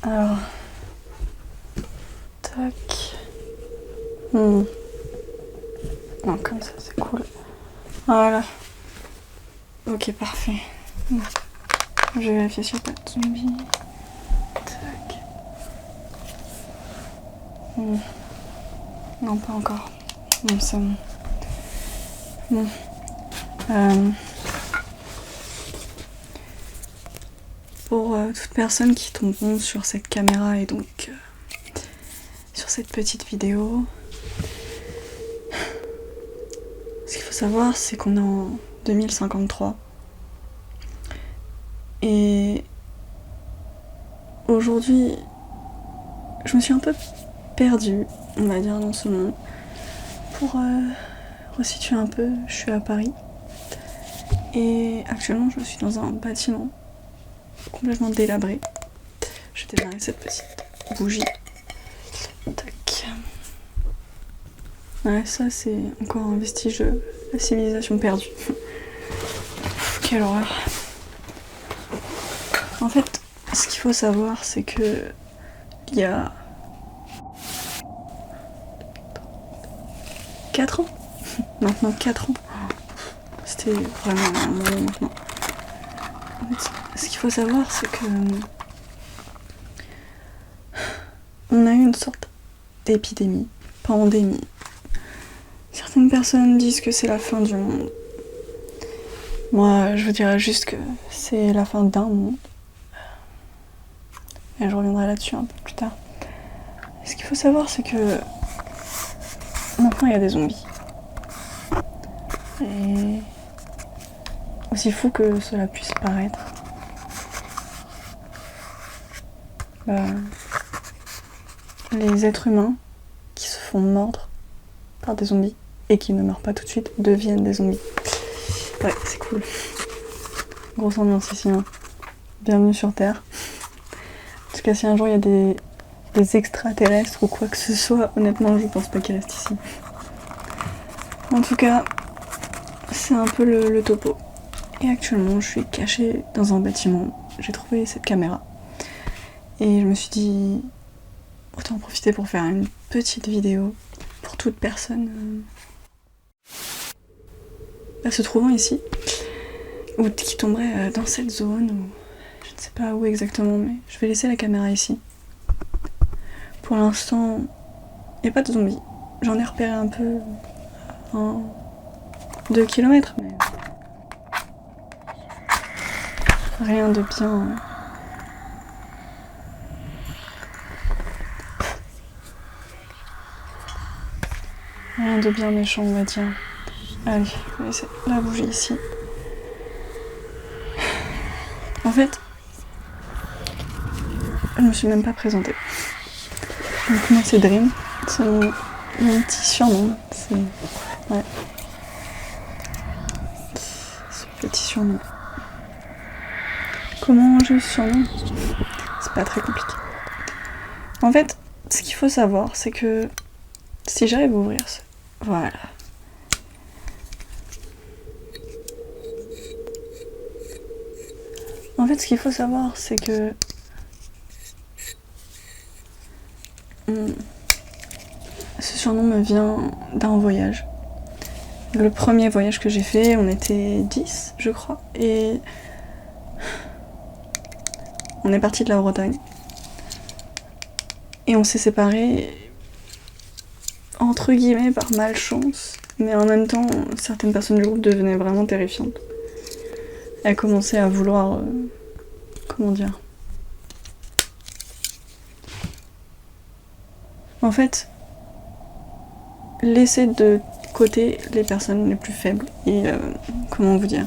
Alors, tac. Non, comme ça, c'est cool. Voilà. Ok, parfait. Je vais vérifier s'il n'y a pas de zombies. Tac. Non, pas encore. Non, c'est bon. Bon. Pour toute personne qui tomberont sur cette caméra et donc sur cette petite vidéo, ce qu'il faut savoir, c'est qu'on est en 2053. Et aujourd'hui, je me suis un peu perdue, on va dire, dans ce monde. Pour resituer un peu, je suis à Paris. Et actuellement, je suis dans un bâtiment complètement délabré. Je vais démarrer cette petite bougie. Tac. Ouais, ça c'est encore un vestige de la civilisation perdue. Quelle horreur. En fait, ce qu'il faut savoir, c'est que il y a 4 ans. Maintenant 4 ans. C'était vraiment un moment maintenant. En fait, ce qu'il faut savoir, c'est que on a eu une sorte d'épidémie, pandémie. Certaines personnes disent que c'est la fin du monde. Moi, je vous dirais juste que c'est la fin d'un monde. Et je reviendrai là-dessus un peu plus tard. Ce qu'il faut savoir, c'est que maintenant il y a des zombies. Et aussi fou que cela puisse paraître, les êtres humains qui se font mordre par des zombies et qui ne meurent pas tout de suite deviennent des zombies. Ouais, c'est cool. Grosse ambiance ici, hein. Bienvenue sur Terre. En tout cas, si un jour il y a des extraterrestres ou quoi que ce soit, honnêtement, je pense pas qu'ils restent ici. En tout cas, c'est un peu le topo. Et actuellement, je suis cachée dans un bâtiment. J'ai trouvé cette caméra. Et je me suis dit, autant en profiter pour faire une petite vidéo pour toute personne se trouvant ici, ou qui tomberait dans cette zone, ou je ne sais pas où exactement, mais je vais laisser la caméra ici. Pour l'instant, il n'y a pas de zombies. J'en ai repéré un peu en 2 kilomètres, mais rien de bien. Rien de bien méchant, on va dire. Allez, je vais laisser la bougie ici. En fait, je me suis même pas présentée. Donc moi c'est Dream, c'est mon petit surnom. C'est... Ouais. Ce petit surnom. Comment je surnomme ? C'est pas très compliqué. En fait, ce qu'il faut savoir, c'est que si j'arrive à ouvrir ce... Voilà. En fait, ce qu'il faut savoir, c'est que... Ce surnom me vient d'un voyage. Le premier voyage que j'ai fait, on était 10, je crois, et on est parti de la Bretagne. Et on s'est séparés, entre guillemets, par malchance, mais en même temps, certaines personnes du groupe devenaient vraiment terrifiantes. Elles commençaient à vouloir... comment dire ? En fait, laisser de côté les personnes les plus faibles. Et comment vous dire ?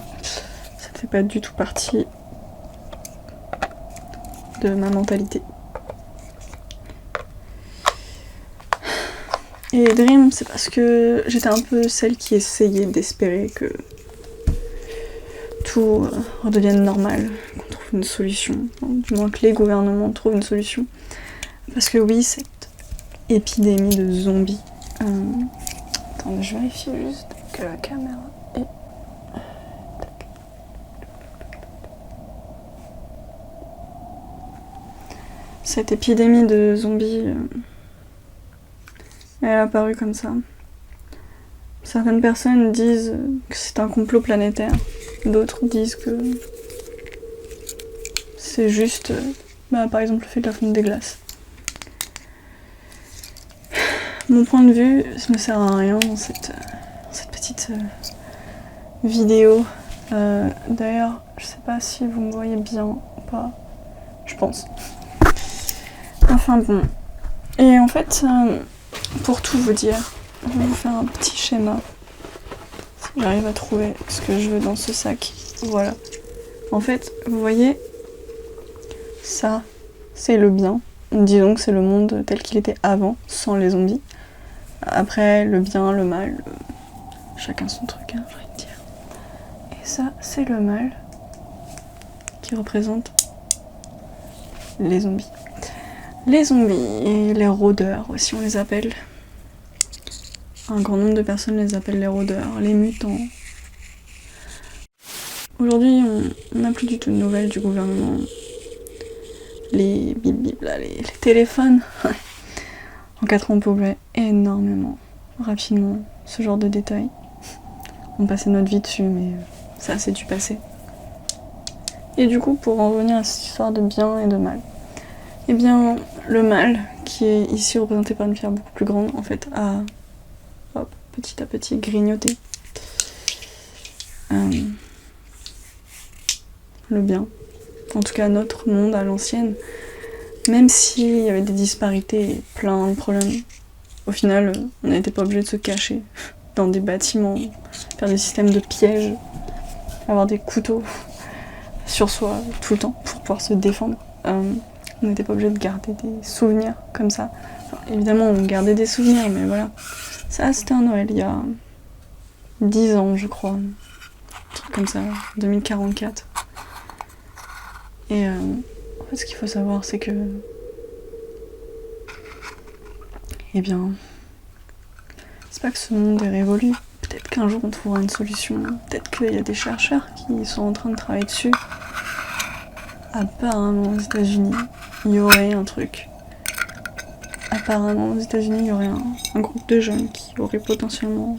Ça ne fait pas du tout partie de ma mentalité. Et Dream, c'est parce que j'étais un peu celle qui essayait d'espérer que tout redevienne normal, qu'on trouve une solution, du moins que les gouvernements trouvent une solution. Parce que oui, cette épidémie de zombies... Attendez, je vérifie juste que la caméra est... cette épidémie de zombies, elle est apparue comme ça. Certaines personnes disent que c'est un complot planétaire, d'autres disent que c'est juste, par exemple, le fait de la fonte des glaces. Mon point de vue ne me sert à rien dans cette petite vidéo. D'ailleurs, je sais pas si vous me voyez bien ou pas, je pense. Enfin bon. Et en fait, pour tout vous dire, je vais vous faire un petit schéma. Si j'arrive à trouver ce que je veux dans ce sac. Voilà. En fait, vous voyez, ça, c'est le bien. Disons que c'est le monde tel qu'il était avant, sans les zombies. Après, le bien, le mal, chacun son truc, hein, j'ai envie de dire. Et ça, c'est le mal qui représente les zombies. Les zombies et les rôdeurs aussi, on les appelle. Un grand nombre de personnes les appellent les rôdeurs, les mutants. Aujourd'hui, on n'a plus du tout de nouvelles du gouvernement. Les les téléphones. En 4 ans, on peut oublier énormément, rapidement, ce genre de détails. On passait notre vie dessus, mais ça, c'est du passé. Et du coup, pour en revenir à cette histoire de bien et de mal, eh bien, le mal, qui est ici représenté par une pierre beaucoup plus grande, en fait, a petit à petit grignoté le bien. En tout cas, notre monde à l'ancienne, même s'il y avait des disparités et plein de problèmes, au final, on n'était pas obligé de se cacher dans des bâtiments, faire des systèmes de pièges, avoir des couteaux sur soi tout le temps pour pouvoir se défendre. On n'était pas obligé de garder des souvenirs comme ça. Enfin, évidemment, on gardait des souvenirs, mais voilà. Ça, c'était un Noël il y a 10 ans, je crois. Un truc comme ça, 2044. Et en fait, ce qu'il faut savoir, c'est que... Eh bien... C'est pas que ce monde est révolu. Peut-être qu'un jour, on trouvera une solution. Peut-être qu'il y a des chercheurs qui sont en train de travailler dessus. Apparemment, aux États-Unis, il y aurait un truc. Apparemment, aux États-Unis, il y aurait un groupe de jeunes qui auraient potentiellement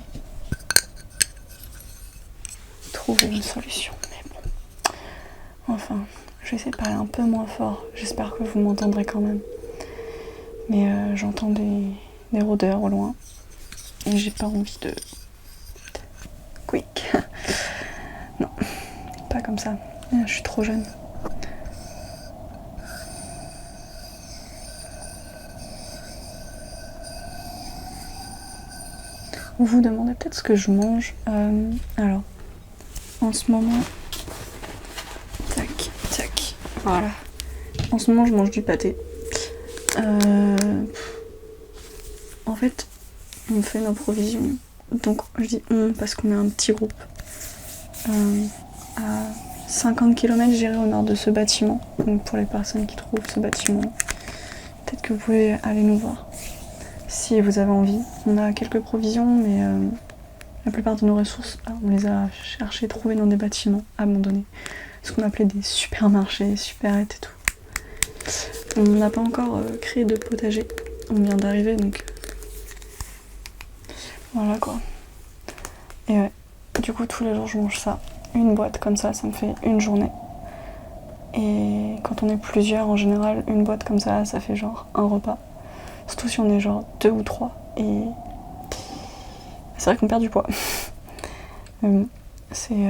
trouvé une solution. Mais bon. Enfin, je vais essayer de parler un peu moins fort. J'espère que vous m'entendrez quand même. Mais j'entends des rôdeurs au loin. Et j'ai pas envie de... Quick. Non, pas comme ça. Je suis trop jeune. Vous vous demandez peut-être ce que je mange. Alors, en ce moment... Tac, tac. Voilà. En ce moment, je mange du pâté. En fait, on fait nos provisions. Donc, je dis on parce qu'on est un petit groupe. À 50 km, j'irai au nord de ce bâtiment. Donc, pour les personnes qui trouvent ce bâtiment, peut-être que vous pouvez aller nous voir. Si vous avez envie. On a quelques provisions, mais la plupart de nos ressources, on les a cherchées, trouvées dans des bâtiments abandonnés. Ce qu'on appelait des supermarchés, supérettes et tout. On n'a pas encore créé de potager. On vient d'arriver, donc... Voilà quoi. Et ouais, du coup, tous les jours, je mange ça. Une boîte comme ça me fait une journée. Et quand on est plusieurs, en général, une boîte comme ça fait genre un repas. Surtout si on est genre 2 ou 3. Et c'est vrai qu'on perd du poids. C'est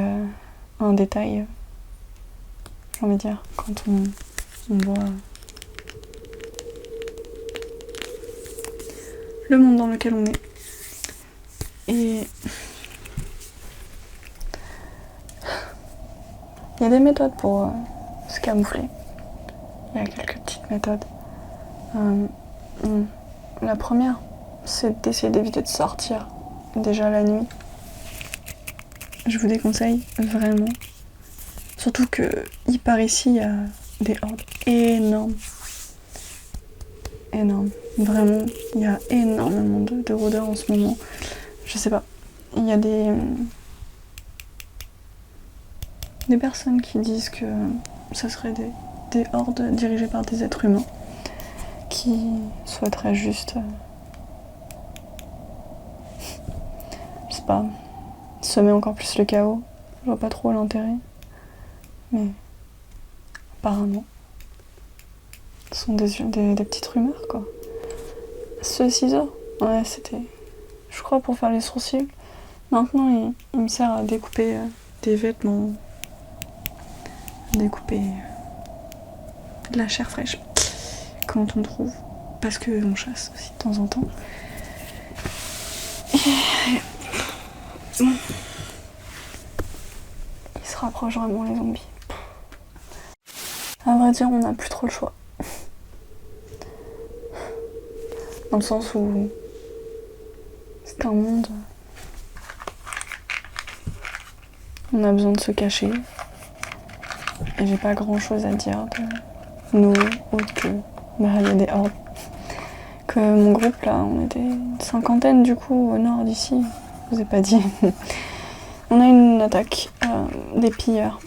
un détail, j'ai envie de dire, quand on voit le monde dans lequel on est. Et il y a des méthodes pour se camoufler. Il y a quelques petites méthodes. La première, c'est d'essayer d'éviter de sortir déjà la nuit. Je vous déconseille vraiment. Surtout que par ici, il y a des hordes énormes. Énormes. Vraiment, il y a énormément de rôdeurs en ce moment. Je sais pas. Il y a des personnes qui disent que ça serait des hordes dirigées par des êtres humains. qui souhaiterait juste, je sais pas, semer encore plus le chaos. Je vois pas trop l'intérêt, mais apparemment, ce sont des petites rumeurs, quoi. Ce ciseau, ouais, c'était, je crois, pour faire les sourcils. Maintenant, il me sert à découper des vêtements, découper de la chair fraîche quand on trouve, parce que on chasse aussi de temps en temps. Et... Bon. Ils se rapprochent vraiment, les zombies. À vrai dire, on n'a plus trop le choix. Dans le sens où c'est un monde, on a besoin de se cacher. Et j'ai pas grand chose à dire de nous, autre que bah, il y a des hordes. Que mon groupe là, on était une cinquantaine du coup au nord d'ici, je vous ai pas dit. On a eu une attaque des pilleurs.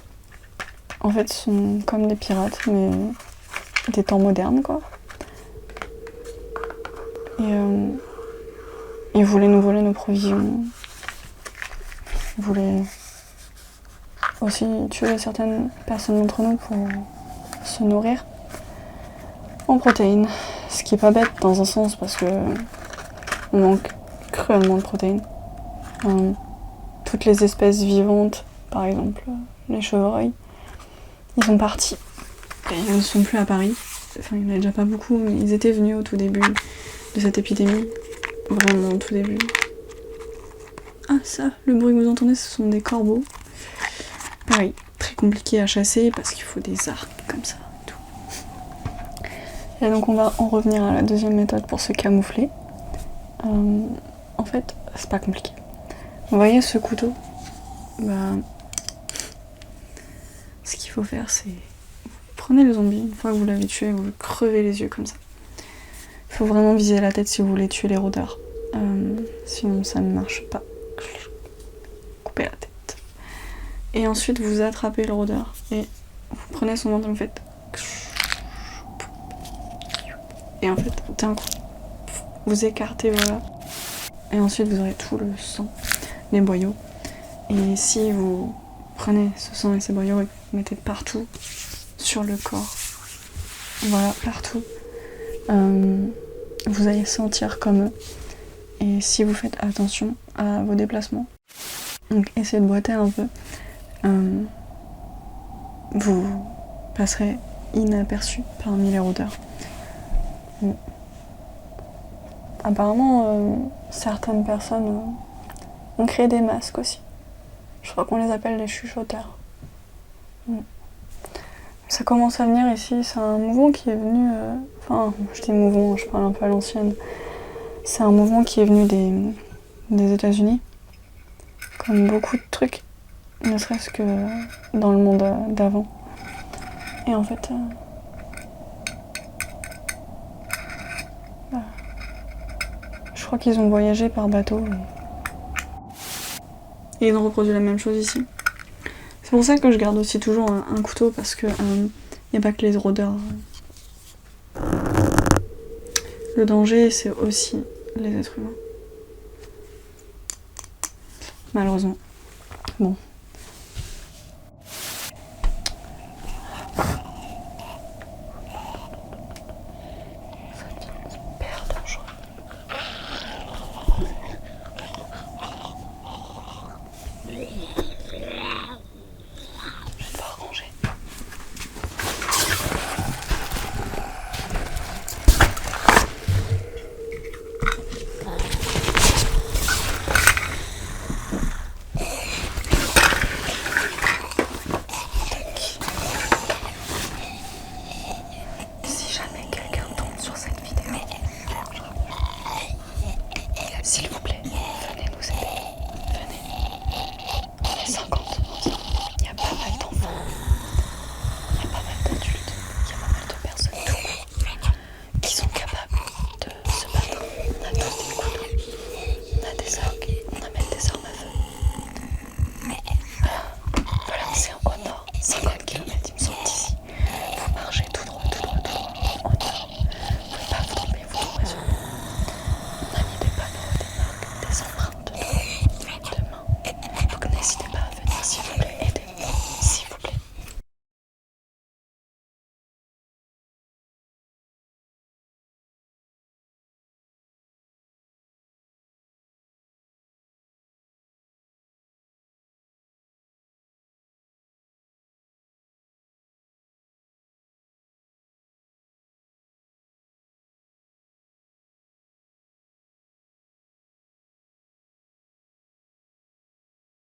En fait, ce sont comme des pirates, mais des temps modernes quoi. Et ils voulaient nous voler nos provisions. Ils voulaient aussi tuer certaines personnes d'entre nous pour se nourrir en protéines. Ce qui est pas bête dans un sens parce que on manque cruellement de protéines. Toutes les espèces vivantes, par exemple les chevreuils, ils sont partis. Et ils ne sont plus à Paris. Enfin, il n'y en a déjà pas beaucoup, mais ils étaient venus au tout début de cette épidémie. Vraiment au tout début. Ah ça, le bruit que vous entendez, ce sont des corbeaux. Pareil, très compliqué à chasser parce qu'il faut des arcs comme ça et tout. Et donc on va en revenir à la deuxième méthode pour se camoufler. En fait, c'est pas compliqué. Vous voyez ce couteau ? Bah, ce qu'il faut faire, c'est prenez le zombie, une fois que vous l'avez tué, vous le crevez les yeux comme ça. Il faut vraiment viser la tête si vous voulez tuer les rôdeurs. Sinon ça ne marche pas. Coupez la tête. Et ensuite vous attrapez le rôdeur et vous prenez son ventre et vous faites. Et en fait, d'un coup, vous écartez, voilà. Et ensuite vous aurez tout le sang, les boyaux. Et si vous prenez ce sang et ces boyaux et vous mettez partout sur le corps, voilà, partout, vous allez sentir comme eux. Et si vous faites attention à vos déplacements, donc essayez de boiter un peu, vous passerez inaperçu parmi les rôdeurs. Apparemment, certaines personnes ont créé des masques aussi. Je crois qu'on les appelle les chuchoteurs. Ça commence à venir ici, c'est un mouvement qui est venu... Enfin, je dis mouvement, je parle un peu à l'ancienne. C'est un mouvement qui est venu des États-Unis. Comme beaucoup de trucs, ne serait-ce que dans le monde d'avant. Et en fait... je crois qu'ils ont voyagé par bateau. Et ils ont reproduit la même chose ici. C'est pour ça que je garde aussi toujours un couteau, parce que y a pas que les rôdeurs. Le danger, c'est aussi les êtres humains. Malheureusement. Bon.